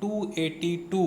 282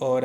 اور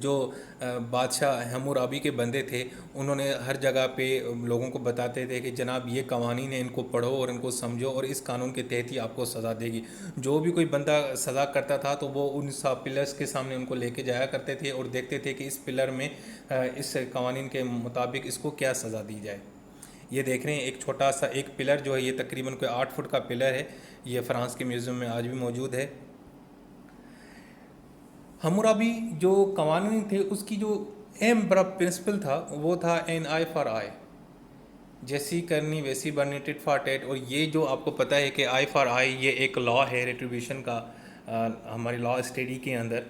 جو بادشاہ حمورابی کے بندے تھے، انہوں نے ہر جگہ پہ لوگوں کو بتاتے تھے کہ جناب یہ قوانین ہیں، ان کو پڑھو اور ان کو سمجھو، اور اس قانون کے تحت ہی آپ کو سزا دے گی۔ جو بھی کوئی بندہ سزا کرتا تھا تو وہ ان سب پلرس کے سامنے ان کو لے کے جایا کرتے تھے اور دیکھتے تھے کہ اس پلر میں اس قوانین کے مطابق اس کو کیا سزا دی جائے۔ یہ دیکھ رہے ہیں ایک چھوٹا سا ایک پلر جو ہے، یہ تقریباً کوئی 8 فٹ کا پلر ہے، یہ فرانس کے میوزیم میں آج بھی موجود ہے۔ حمورابی جو قوانین تھے اس کی جو اہم بڑا پرنسپل تھا وہ تھا این آئی فار آئی، جیسی کرنی ویسی بننی، ٹٹ فار ٹیٹ۔ اور یہ جو آپ کو پتہ ہے کہ آئی فار آئی یہ ایک لا ہے ریٹریبیوشن کا ہماری لا اسٹڈی کے اندر،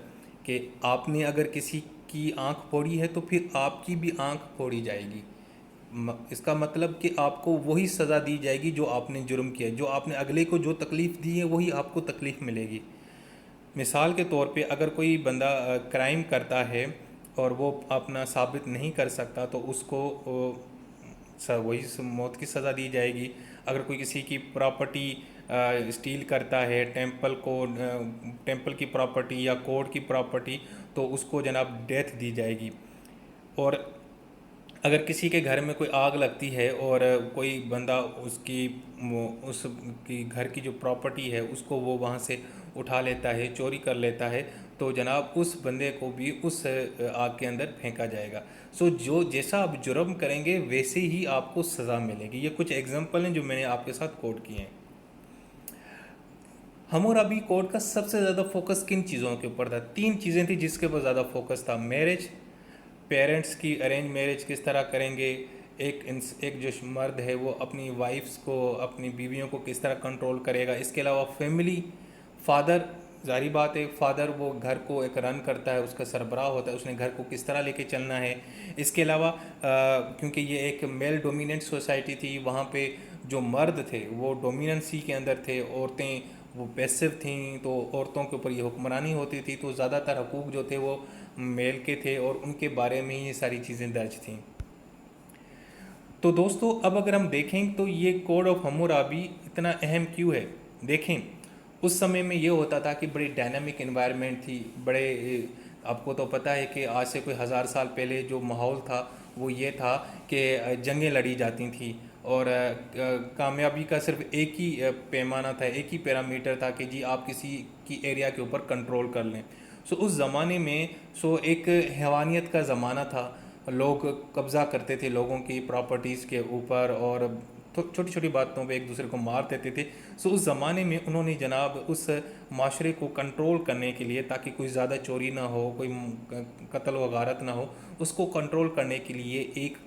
کہ آپ نے اگر کسی کی آنکھ پھوڑی ہے تو پھر آپ کی بھی آنکھ پھوڑی جائے گی۔ اس کا مطلب کہ آپ کو وہی سزا دی جائے گی جو آپ نے جرم کیا، جو آپ نے اگلے کو جو تکلیف دی ہے وہی آپ کو تکلیف ملے گی۔ مثال کے طور پہ اگر کوئی بندہ کرائم کرتا ہے اور وہ اپنا ثابت نہیں کر سکتا تو اس کو وہی موت کی سزا دی جائے گی۔ اگر کوئی کسی کی پراپرٹی اسٹیل کرتا ہے، ٹیمپل کی پراپرٹی یا کورٹ کی پراپرٹی، تو اس کو جناب ڈیتھ دی جائے گی۔ اور اگر کسی کے گھر میں کوئی آگ لگتی ہے اور کوئی بندہ اس کی گھر کی جو پراپرٹی ہے اس کو وہ وہاں سے اٹھا لیتا ہے، چوری کر لیتا ہے، تو جناب اس بندے کو بھی اس آگ کے اندر پھینکا جائے گا۔ جو جیسا آپ جرم کریں گے ویسے ہی آپ کو سزا ملے گی۔ یہ کچھ ایگزامپل ہیں جو میں نے آپ کے ساتھ کوٹ کیے ہیں۔ حمورابی کوڈ کا سب سے زیادہ فوکس کن چیزوں کے اوپر تھا؟ 3 چیزیں تھیں جس کے اوپر زیادہ فوکس تھا: میرج، پیرنٹس کی ارینج میرج کس طرح کریں گے، ایک جو مرد ہے وہ اپنی وائفس کو، اپنی بیویوں کو کس طرح کنٹرول کرے گا۔ اس کے علاوہ فیملی، فادر، ظاہری بات ہے فادر وہ گھر کو ایک رن کرتا ہے، اس کا سربراہ ہوتا ہے، اس نے گھر کو کس طرح لے کے چلنا ہے۔ اس کے علاوہ کیونکہ یہ ایک میل ڈومیننٹ سوسائٹی تھی، وہاں پہ جو مرد تھے وہ ڈومیننسی کے اندر تھے، عورتیں وہ پیسو تھیں، تو عورتوں کے اوپر یہ حکمرانی ہوتی تھی، تو زیادہ تر حقوق جو تھے وہ میل کے تھے اور ان کے بارے میں یہ ساری چیزیں درج تھیں۔ تو دوستو اب اگر ہم دیکھیں تو یہ کوڈ آف حمورابی اتنا اہم کیوں ہے؟ دیکھیں اس سمے میں یہ ہوتا تھا کہ بڑی ڈائنامک انوائرمنٹ تھی، بڑے آپ کو تو پتہ ہے کہ آج سے کوئی 1000 سال پہلے جو ماحول تھا وہ یہ تھا کہ جنگیں لڑی جاتی تھیں، اور کامیابی کا صرف ایک ہی پیمانہ تھا، ایک ہی پیرامیٹر تھا کہ جی آپ کسی کی ایریا کے اوپر کنٹرول کر لیں۔ اس زمانے میں ایک حیوانیت کا زمانہ تھا، لوگ قبضہ کرتے تھے لوگوں کی پراپرٹیز کے اوپر اور چھوٹی چھوٹی باتوں پہ ایک دوسرے کو مار دیتے تھے۔ اس زمانے میں انہوں نے جناب اس معاشرے کو کنٹرول کرنے کے لیے، تاکہ کوئی زیادہ چوری نہ ہو، کوئی قتل و غارت نہ ہو، اس کو کنٹرول کرنے کے لیے ایک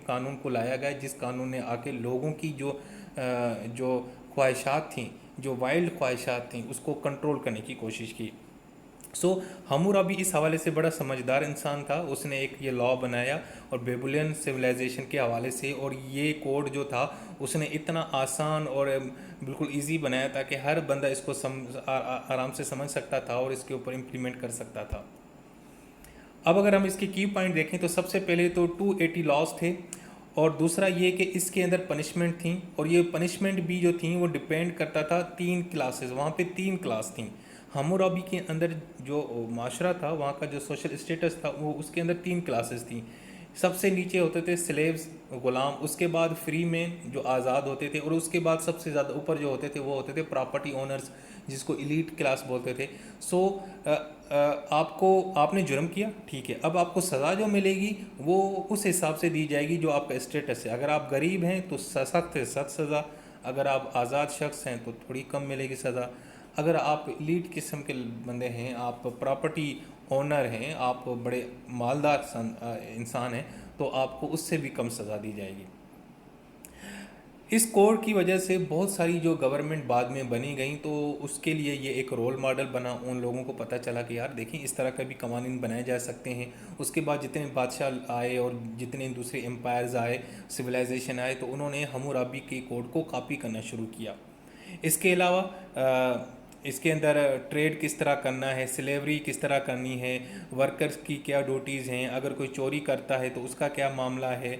قانون کو لایا گیا، جس قانون نے آ کے لوگوں کی جو خواہشات تھیں، جو وائلڈ خواہشات تھیں، اس کو کنٹرول کرنے کی کوشش کی۔ حمورابی اس حوالے سے بڑا سمجھدار انسان تھا، اس نے ایک یہ لا بنایا اور بیبولین سویلائزیشن کے حوالے سے، اور یہ کوڈ جو تھا اس نے اتنا آسان اور بالکل ایزی بنایا تھا کہ ہر بندہ اس کو آرام سے سمجھ سکتا تھا اور اس کے اوپر امپلیمنٹ کر سکتا تھا۔ اب اگر ہم اس کی کی پوائنٹ دیکھیں تو سب سے پہلے تو 280 لاز تھے، اور دوسرا یہ کہ اس کے اندر پنشمنٹ تھیں، اور یہ پنشمنٹ بھی جو تھیں وہ ڈیپینڈ کرتا تھا 3 کلاسز، وہاں پہ 3 کلاس تھیں۔ حمورابی کے اندر جو معاشرہ تھا، وہاں کا جو سوشل اسٹیٹس تھا، وہ اس کے اندر 3 کلاسز تھیں۔ سب سے نیچے ہوتے تھے سلیوز، غلام، اس کے بعد فری مین جو آزاد ہوتے تھے، اور اس کے بعد سب سے زیادہ اوپر جو ہوتے تھے وہ ہوتے تھے پراپرٹی اونرز، جس کو ایلیٹ کلاس بولتے تھے۔ آپ نے جرم کیا، ٹھیک ہے، اب آپ کو سزا جو ملے گی وہ اس حساب سے دی جائے گی جو آپ کا اسٹیٹس ہے۔ اگر آپ غریب ہیں تو سخت سے سخت سزا، اگر آپ آزاد شخص ہیں تو تھوڑی کم ملے گی سزا، اگر آپ ایلیٹ قسم کے بندے ہیں، آپ پراپرٹی اونر ہیں، آپ بڑے مالدار انسان ہیں، تو آپ کو اس سے بھی کم سزا دی جائے گی۔ اس کوڈ کی وجہ سے بہت ساری جو گورنمنٹ بعد میں بنی گئیں، تو اس کے لیے یہ ایک رول ماڈل بنا، ان لوگوں کو پتہ چلا کہ یار دیکھیں اس طرح کا بھی قوانین بنائے جا سکتے ہیں۔ اس کے بعد جتنے بادشاہ آئے اور جتنے دوسرے امپائرز آئے، سویلائزیشن آئے، تو انہوں نے حمورابی کے کوڈ کو کاپی کرنا شروع کیا۔ اس کے علاوہ اس کے اندر ٹریڈ کس طرح کرنا ہے، سلیوری کس طرح کرنی ہے، ورکرز کی کیا ڈیوٹیز ہیں، اگر کوئی چوری کرتا ہے تو اس کا کیا معاملہ ہے،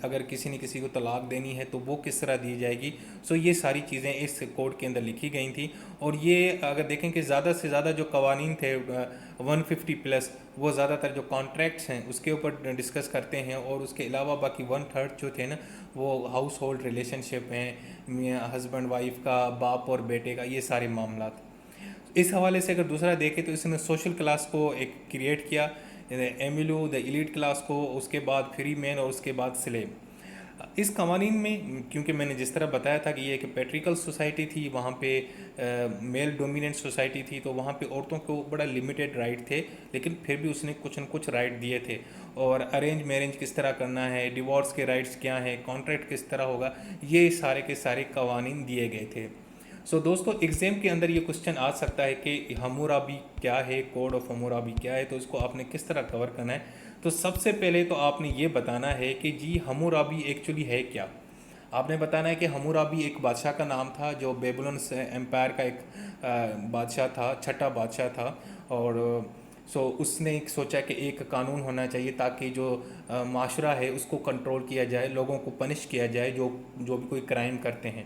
اگر کسی نے کسی کو طلاق دینی ہے تو وہ کس طرح دی جائے گی۔ یہ ساری چیزیں اس کوڈ کے اندر لکھی گئی تھیں، اور یہ اگر دیکھیں کہ زیادہ سے زیادہ جو قوانین تھے 150 پلس، وہ زیادہ تر جو کانٹریکٹس ہیں اس کے اوپر ڈسکس کرتے ہیں، اور اس کے علاوہ باقی 1/3 جو تھے نا وہ ہاؤس ہولڈ ریلیشن شپ ہیں، ہسبینڈ وائف کا، باپ اور بیٹے کا، یہ سارے معاملات۔ اس حوالے سے اگر دوسرا دیکھیں تو اس نے سوشل کلاس کو ایک کریٹ کیا، ایمیلو دا ایلیٹ کلاس کو، اس کے بعد فری مین اور اس کے بعد سلیب۔ اس قوانین میں کیونکہ میں نے جس طرح بتایا تھا کہ یہ ایک پیٹریکل سوسائٹی تھی، وہاں پہ میل ڈومیننٹ سوسائٹی تھی، تو وہاں پہ عورتوں کو بڑا لمیٹڈ رائٹ تھے، لیکن پھر بھی اس نے کچھ نہ کچھ رائٹ دیے تھے۔ اور ارینج میرینج کس طرح کرنا ہے، ڈیورس کے رائٹس کیا ہیں، کانٹریکٹ کس طرح ہوگا، یہ سارے کے سارے قوانین دیے گئے تھے۔ سو دوستو ایگزام کے اندر یہ کوسچن آ سکتا ہے کہ حمورابی کیا ہے، کوڈ آف حمورابی کیا ہے، تو اس کو آپ نے کس طرح کور کرنا ہے۔ تو سب سے پہلے تو آپ نے یہ بتانا ہے کہ جی حمورابی ایکچولی ہے کیا۔ آپ نے بتانا ہے کہ حمورابی ایک بادشاہ کا نام تھا جو بیبلون امپائر کا ایک بادشاہ تھا، چھٹا بادشاہ تھا، اور اس نے ایک سوچا کہ ایک قانون ہونا چاہیے تاکہ جو معاشرہ ہے اس کو کنٹرول کیا جائے، لوگوں کو پنش کیا جائے جو بھی کوئی کرائم کرتے ہیں۔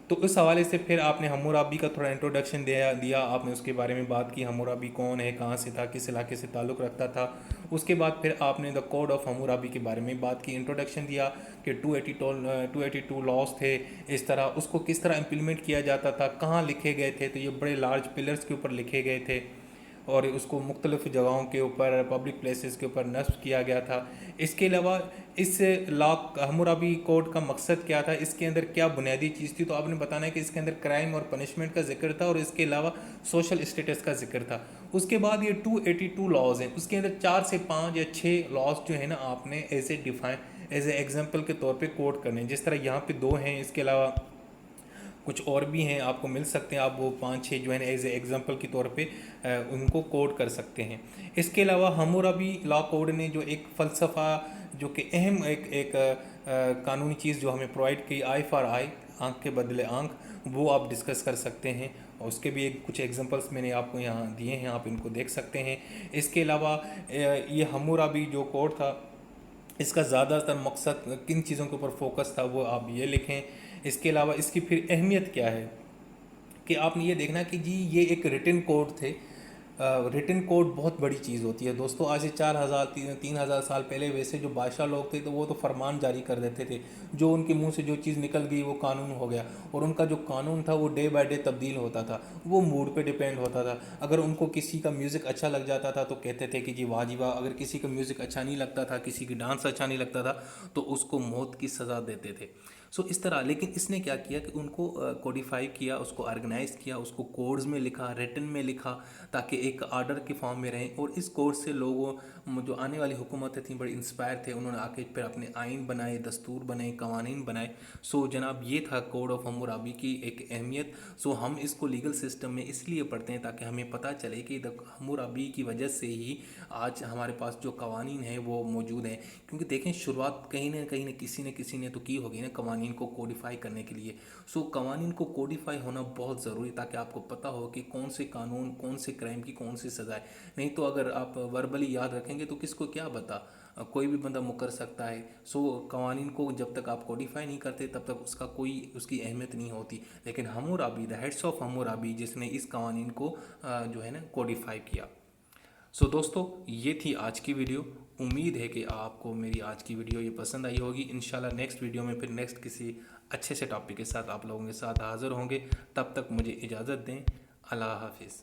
تو اس حوالے سے پھر آپ نے حمورابی کا تھوڑا انٹروڈکشن دیا، آپ نے اس کے بارے میں بات کی، حمورابی کون ہے، کہاں سے تھا، کس علاقے سے تعلق رکھتا تھا۔ اس کے بعد پھر آپ نے دا کوڈ آف حمورابی کے بارے میں بات کی، انٹروڈکشن دیا کہ 282 لاز تھے، اس طرح اس کو کس طرح امپلیمنٹ کیا جاتا تھا، کہاں لکھے گئے تھے، تو یہ بڑے لارج پلرز کے اوپر لکھے گئے تھے، اور اس کو مختلف جگہوں کے اوپر، پبلک پلیسز کے اوپر نصب کیا گیا تھا۔ اس کے علاوہ اس لا حمورابی کوڈ کا مقصد کیا تھا، اس کے اندر کیا بنیادی چیز تھی، تو آپ نے بتانا ہے کہ اس کے اندر کرائم اور پنشمنٹ کا ذکر تھا، اور اس کے علاوہ سوشل اسٹیٹس کا ذکر تھا۔ اس کے بعد یہ 282 لاز ہیں، اس کے اندر 4 سے 5 یا 6 لاز جو ہیں نا آپ نے ایز اے ایگزامپل کے طور پہ کوڈ کرنے ہیں، جس طرح یہاں پہ 2 ہیں، اس کے علاوہ کچھ اور بھی ہیں آپ کو مل سکتے ہیں، آپ وہ 5-6 جو ہے نا ایز اے ایگزامپل کے طور پہ ان کو کوڈ کر سکتے ہیں۔ اس کے علاوہ حمورابی لا کوڈ نے جو ایک فلسفہ، جو کہ اہم ایک قانونی چیز جو ہمیں پرووائڈ کی، آئی فار آئی، آنکھ کے بدلے آنکھ، وہ آپ ڈسکس کر سکتے ہیں، اور اس کے بھی کچھ ایگزامپلس میں نے آپ کو یہاں دیے ہیں، آپ ان کو دیکھ سکتے ہیں۔ اس کے علاوہ یہ حمورابی جو کوڈ تھا، اس کا زیادہ تر مقصد کن چیزوں کے اوپر فوکس تھا وہ آپ یہ لکھیں۔ اس کے علاوہ اس کی پھر اہمیت کیا ہے کہ آپ نے یہ دیکھنا کہ جی یہ ایک ریٹن کوڈ تھے۔ ریٹن کوڈ بہت بڑی چیز ہوتی ہے دوستو، آج سے 3,000 سال پہلے ویسے جو بادشاہ لوگ تھے تو وہ تو فرمان جاری کر دیتے تھے، جو ان کے منہ سے جو چیز نکل گئی وہ قانون ہو گیا، اور ان کا جو قانون تھا وہ ڈے بائی ڈے تبدیل ہوتا تھا، وہ موڈ پہ ڈیپینڈ ہوتا تھا۔ اگر ان کو کسی کا میوزک اچھا لگ جاتا تھا تو کہتے تھے کہ جی واہ جی واہ، اگر کسی کا میوزک اچھا نہیں لگتا تھا، کسی کی ڈانس اچھا نہیں لگتا تھا تو اس کو موت کی سزا دیتے تھے۔ اس طرح، لیکن اس نے کیا کیا کہ ان کو کوڈیفائی کیا، اس کو آرگنائز کیا، اس کو کوڈز میں لکھا، ریٹن میں لکھا، تاکہ ایک آرڈر کے فارم میں رہیں، اور اس کوڈ سے لوگوں جو آنے والی حکومتیں تھیں بڑی انسپائر تھے، انہوں نے آ کے پھر اپنے آئین بنائے، دستور بنائے، قوانین بنائے۔ جناب یہ تھا کوڈ آف حمورابی کی ایک اہمیت۔ ہم اس کو لیگل سسٹم میں اس لیے پڑھتے ہیں تاکہ ہمیں پتہ چلے کہ حمورابی کی وجہ سے ہی آج ہمارے پاس جو قوانین ہیں وہ موجود ہیں، کیونکہ دیکھیں شروعات کہیں نہ کسی نے تو کی ہوگی نا قوانین کو کوڈیفائی کرنے کے لیے۔ قوانین کو کوڈیفائی ہونا بہت ضروری، تاکہ آپ کو پتہ ہو کہ کون سے قانون، کون سے کرائم کی کون سی سزا ہے۔ نہیں تو اگر آپ وربلی یاد رکھیں گے تو کس کو کیا پتہ، کوئی بھی بندہ مکر سکتا ہے۔ قوانین کو جب تک آپ کوڈیفائی نہیں کرتے تب تک اس کی اہمیت نہیں ہوتی، لیکن حمورابی، دا ہیڈس آف حمورابی، جس نے اس قوانین کو جو ہے نا کوڈیفائی کیا۔ دوستو یہ تھی آج کی ویڈیو۔ امید ہے کہ آپ کو میری آج کی ویڈیو یہ پسند آئی ہوگی۔ انشاءاللہ نیکسٹ ویڈیو میں پھر نیکسٹ کسی اچھے سے ٹاپک کے ساتھ آپ لوگوں کے ساتھ حاضر ہوں گے۔ تب تک مجھے اجازت دیں، اللہ حافظ۔